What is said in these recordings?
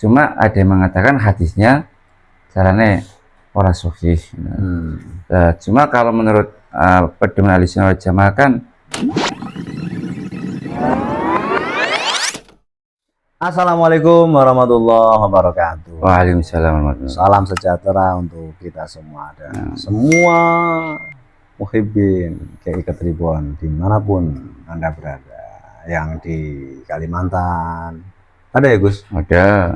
Cuma ada yang mengatakan hadisnya caranya ora sahih. Cuma kalau menurut pedoman Ahlussunnah wal Jamaah kan, Assalamualaikum warahmatullahi wabarakatuh. Waalaikumsalam warahmatullahi wabarakatuh. Salam sejahtera untuk kita semua dan semua muhibbin KI Tribun dimanapun Anda berada. Yang di Kalimantan ada ya Gus? Ada.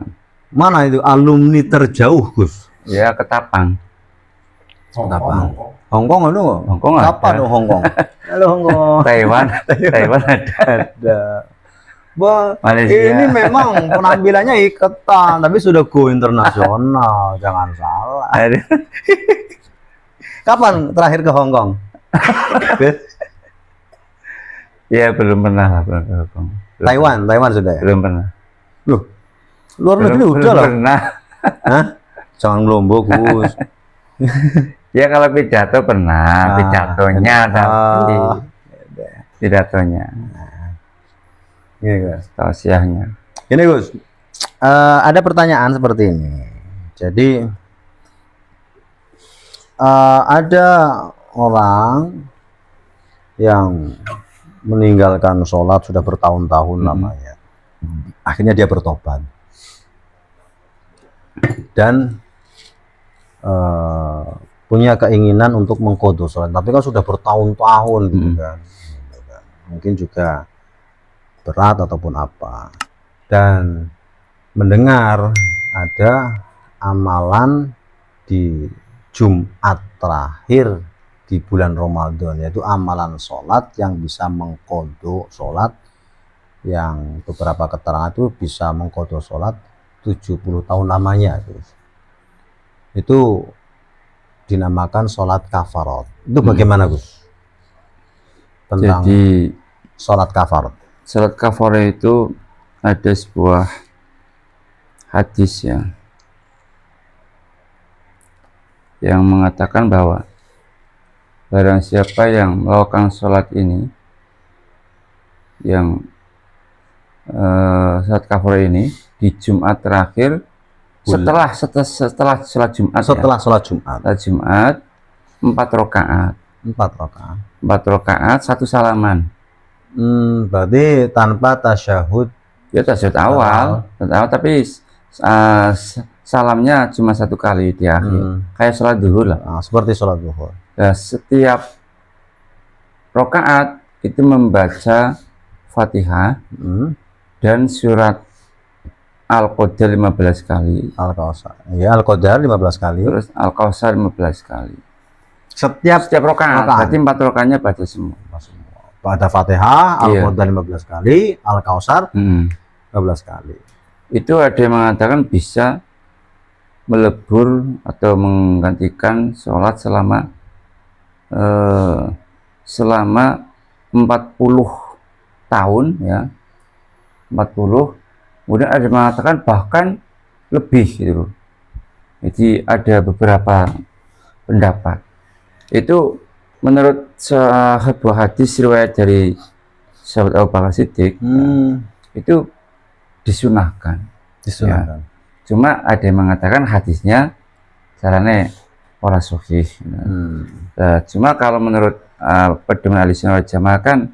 Mana itu alumni terjauh Gus? Ya, Ketapang. Ketapang. Hongkong itu? Hongkong ada. Kapan tuh Hongkong? Halo Hongkong. Taiwan. Taiwan ada. Bah, Malaysia. ini memang penampilannya iketan, tapi sudah go internasional, jangan salah. Kapan terakhir ke Hong Kong? Ya, belum pernah lah, belum ke Hong Kong. Taiwan sudah ya? Belum pernah. Loh, luar negeri udah lah. Pernah. Hah? Jangan Lombok, Gus. Ya, kalau pidato pernah, pidatonya tapi pidatonya. Ini Gus, tausiahnya. Ini Gus, ada pertanyaan seperti ini. Jadi ada orang yang meninggalkan sholat sudah bertahun-tahun lamanya. Akhirnya dia bertobat dan punya keinginan untuk mengqadha sholat, tapi kan sudah bertahun-tahun gitu kan. Mungkin juga berat ataupun apa, dan mendengar ada amalan di Jumat terakhir di bulan Ramadan, yaitu amalan sholat yang bisa mengqadha sholat, yang beberapa keterangan itu bisa mengqadha sholat 70 tahun lamanya. Itu dinamakan sholat kafarat. Itu bagaimana Gus? Tentang Jadi sholat kafarat. Salat kafarah itu ada sebuah hadis ya, yang mengatakan bahwa barang siapa yang melakukan sholat ini, yang salat kafarah ini di Jumat terakhir setelah sholat Jumat, setelah sholat Jumat, 4 rakaat, 4 rakaat 1 salaman. Berarti tanpa tasyahud. Ya, tasyahud awal, tapi salamnya cuma 1 kali di akhir, kayak sholat zuhur lah. Seperti sholat zuhur. Nah, setiap rakaat itu membaca Fatihah dan surat Al-Qadar 15 kali. Al-Kautsar. Ya, Al-Qadar 15 kali. Terus Al-Kautsar 15 kali. Setiap rakaat. Berarti 4 rakaatnya baca semua. Pada Fatihah, Al-Qadar 15 kali, Al-Kautsar 15 kali. Itu ada yang mengatakan bisa melebur atau menggantikan sholat selama 40 tahun ya, 40. Kemudian ada yang mengatakan bahkan lebih gitu. Jadi ada beberapa pendapat. Itu menurut sebuah hadis riwayat dari sahabat Abu Bakar Siddiq, itu disunahkan. Ya. Cuma ada yang mengatakan hadisnya caranya ora sahih. Cuma kalau menurut pedoman Ahlussunnah wal Jamaah kan,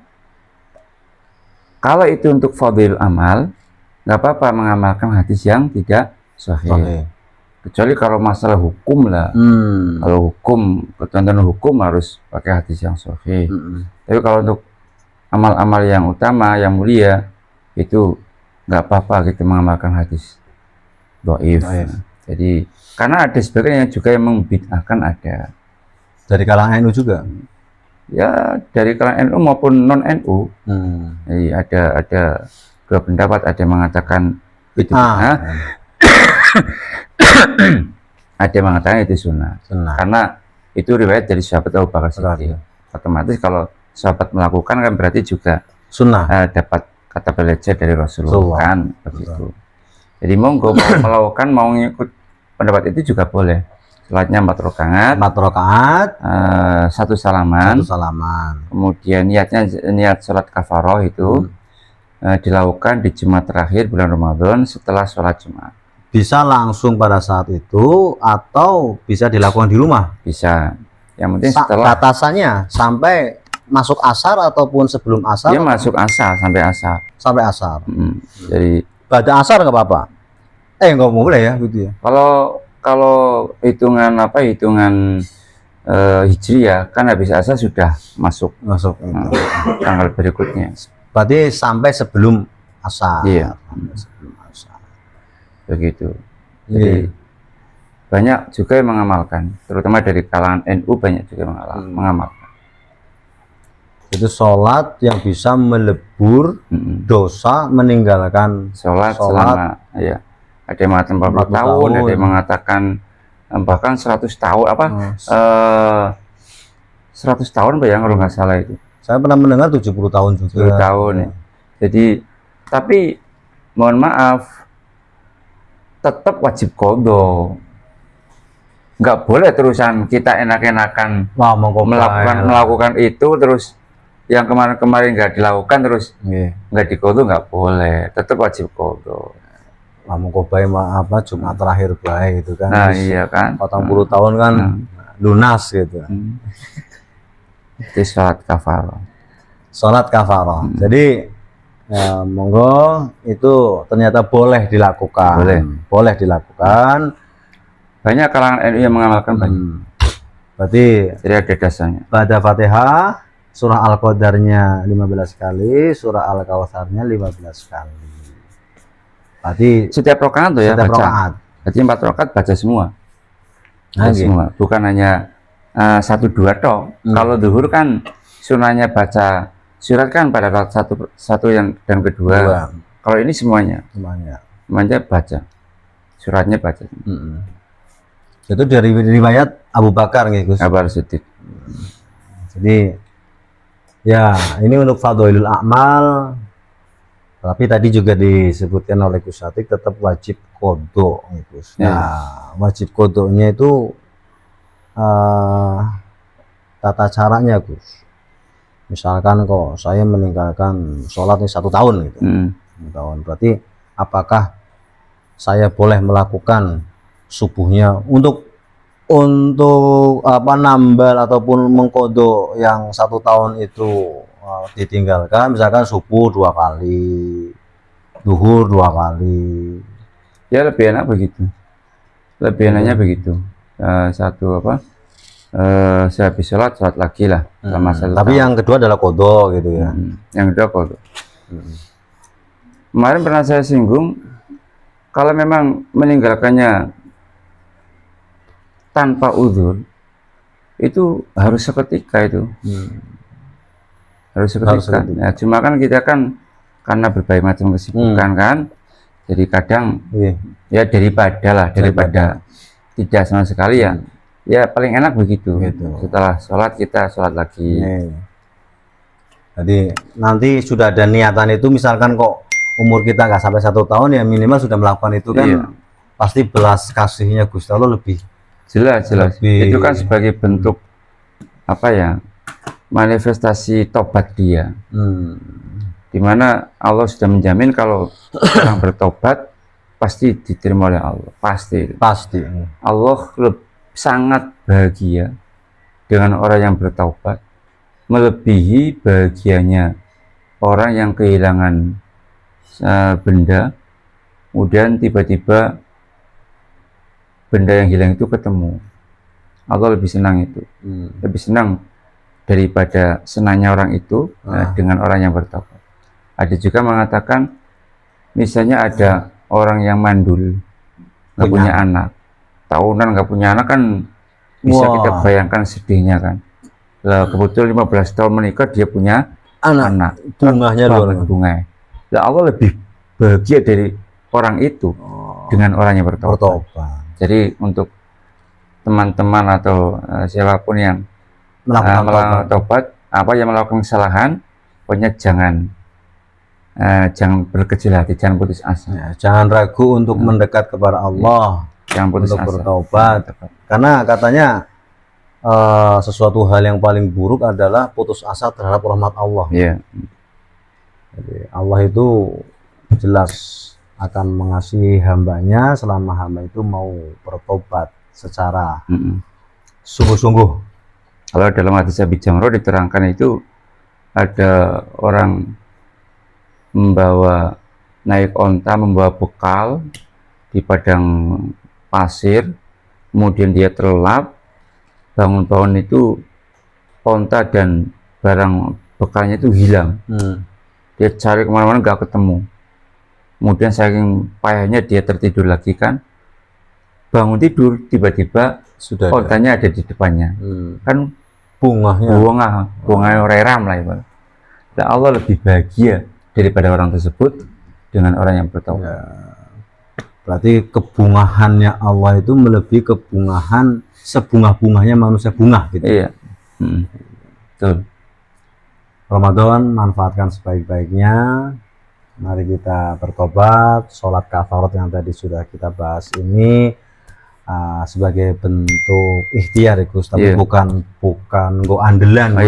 kalau itu untuk fadhil amal, nggak apa-apa mengamalkan hadis yang tidak sahih. Kecuali kalau masalah hukum lah. Kalau hukum, ketentuan hukum harus pakai hadis yang sahih. Tapi kalau untuk amal-amal yang utama, yang mulia, itu nggak apa-apa kita mengamalkan hadis dhaif. Jadi karena ada sebagian yang juga yang membid'ahkan, ada dari kalangan NU juga. Ya, dari kalangan NU maupun non NU. Jadi ada 2 pendapat, ada yang mengatakan itu ada yang mengatakan itu sunnah. Karena itu riwayat dari sahabat Abu Bakar Siddiq. Otomatis kalau sahabat melakukan kan berarti juga sunnah, dapat kata belajar dari Rasulullah kan begitu. Jadi monggo mau melakukan, mau ngikut pendapat itu juga boleh. Sholatnya 4 rakaat, 1 salaman. Kemudian niat sholat kafaroh itu dilakukan di Jumat terakhir bulan Ramadan setelah sholat Jumat. bisa langsung pada saat itu atau bisa dilakukan di rumah? Bisa. Yang penting setelah batasannya sampai masuk asar ataupun sebelum asar? Dia masuk asar sampai asar. Sampai asar. Jadi pada asar nggak apa-apa. Nggak boleh ya gitu ya. Kalau hitungan Hijriah kan habis asar sudah masuk tanggal berikutnya. Berarti sampai sebelum asar. Iya. Sebelum asar. Begitu. Jadi banyak juga yang mengamalkan, terutama dari kalangan NU banyak juga mengamalkan. Itu sholat yang bisa melebur dosa meninggalkan sholat selama ya. Ada yang mengatakan 40 tahun, ada yang mengatakan bahkan 100 tahun 100 tahun Pak ya, kalau nggak salah itu. Saya pernah mendengar 70 tahun juga. 70 tahun ya. Jadi tapi mohon maaf, tetap wajib qadha. Nggak boleh terusan kita enak-enakan melakukan itu terus yang kemarin-kemarin nggak dilakukan terus nggak diqadha, nggak boleh, tetap wajib qadha. Kok baik apa Jumat terakhir baik gitu kan. Nah iya kan 40 tahun kan lunas gitu. Itu sholat kafarah. Sholat kafarah. Jadi ya, monggo itu ternyata boleh dilakukan. Boleh dilakukan. Banyak kalangan NU yang mengamalkan banyak. Berarti jadi ada dasarnya. Baca Fatihah, surah Al-Qadarnya 15 kali, surah Al-Kautsarnya 15 kali. Berarti setiap rakaat tuh ya baca. Berarti 4 rakaat baca semua. Semua, bukan hanya 1-2 toh. Kalau zuhur kan sunahnya baca surat kan pada rakaat satu yang dan kedua. Kalau ini semuanya baca. Suratnya baca. Itu dari riwayat Abu Bakar gitu. Abu Siddiq. Jadi ya ini untuk fadhailul a'mal. Tapi tadi juga disebutkan oleh Gus Atik tetap wajib qadha gitu. Nah, wajib qadhanya itu tata caranya Gus. Misalkan kok saya meninggalkan sholat ini 1 tahun gitu. 1 tahun. Berarti apakah saya boleh melakukan subuhnya untuk nambal ataupun mengqadha yang 1 tahun itu ditinggalkan, misalkan subuh 2 kali, zuhur 2 kali. Ya lebih enak begitu. Lebih enaknya begitu. Sehabis sholat lagi lah selama 1 Tapi tahun. yang kedua adalah qadha gitu ya. Yang kedua qadha. Kemarin pernah saya singgung, kalau memang meninggalkannya tanpa uzur itu harus seketika itu. Harus seketika. Ya, cuma kan kita kan karena berbagai macam kesibukan kan, jadi kadang ya daripada tidak sama sekali ya paling enak begitu. Setelah sholat kita sholat lagi. Jadi nanti sudah ada niatan itu, misalkan kok umur kita nggak sampai 1 tahun ya minimal sudah melakukan itu kan, pasti belas kasihnya Gusti Allah lebih jelas. Itu kan sebagai bentuk apa ya, manifestasi tobat dia, dimana Allah sudah menjamin kalau orang bertobat pasti diterima oleh Allah, pasti Allah sangat bahagia dengan orang yang bertobat, melebihi bahagianya orang yang kehilangan benda, kemudian tiba-tiba benda yang hilang itu ketemu. Allah lebih senang itu, lebih senang daripada senangnya orang itu dengan orang yang bertobat. Ada juga mengatakan, misalnya ada orang yang mandul, nggak punya anak, tahunan nggak punya anak kan, bisa kita bayangkan sedihnya kan. Lah kebetulan 15 tahun menikah dia punya anak. Bunganya bunga. Lah Allah lebih bahagia dari orang itu dengan orang yang bertobat. Jadi untuk teman-teman atau siapapun yang melakukan tobat, yang melakukan kesalahan, pokoknya jangan berkecil hati, jangan putus asa, jangan ragu untuk mendekat kepada Allah, jangan putus untuk asa, bertobat. Karena katanya sesuatu hal yang paling buruk adalah putus asa terhadap rahmat Allah. Jadi Allah itu jelas akan mengasihi hambanya selama hamba itu mau bertobat secara sungguh-sungguh. Kalau dalam hadis Abi Jamrah diterangkan itu ada orang naik onta membawa bekal di padang pasir, kemudian dia terlelap, bangun-bangun itu onta dan barang bekalnya itu hilang. Dia cari kemana-mana nggak ketemu, kemudian saking payahnya dia tertidur lagi kan, bangun tidur tiba-tiba sudah ontanya ada di depannya. Kan bunga reram lah ya. Dan Allah lebih bahagia daripada orang tersebut dengan orang yang bertaubat. Ya, berarti kebungahannya Allah itu melebihi kebungahan sebunga-bunganya manusia bunga gitu. Iya. Betul. Ramadan manfaatkan sebaik-baiknya. Mari kita bertobat. Sholat kafarat yang tadi sudah kita bahas ini sebagai bentuk ikhtiar ya Gus, tapi bukan go andelan.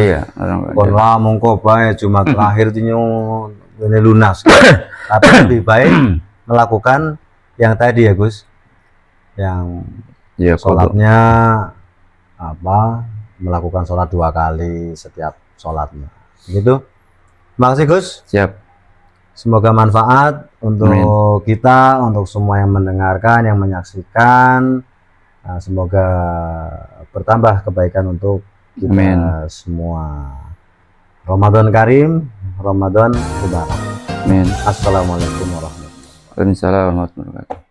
Kon lah mongko bae cuma terakhir tinyo ini lunas. Tapi lebih baik melakukan yang tadi ya Gus, yang sholatnya melakukan sholat 2 kali setiap sholatnya gitu. Terima kasih Gus. Siap. Semoga manfaat untuk kita, untuk semua yang mendengarkan, yang menyaksikan. Semoga bertambah kebaikan untuk kita semua. Ramadan Karim, Ramadan Mubarak. Amin. Assalamualaikum warahmatullahi wabarakatuh. Waalaikumsalam warahmatullahi wabarakatuh.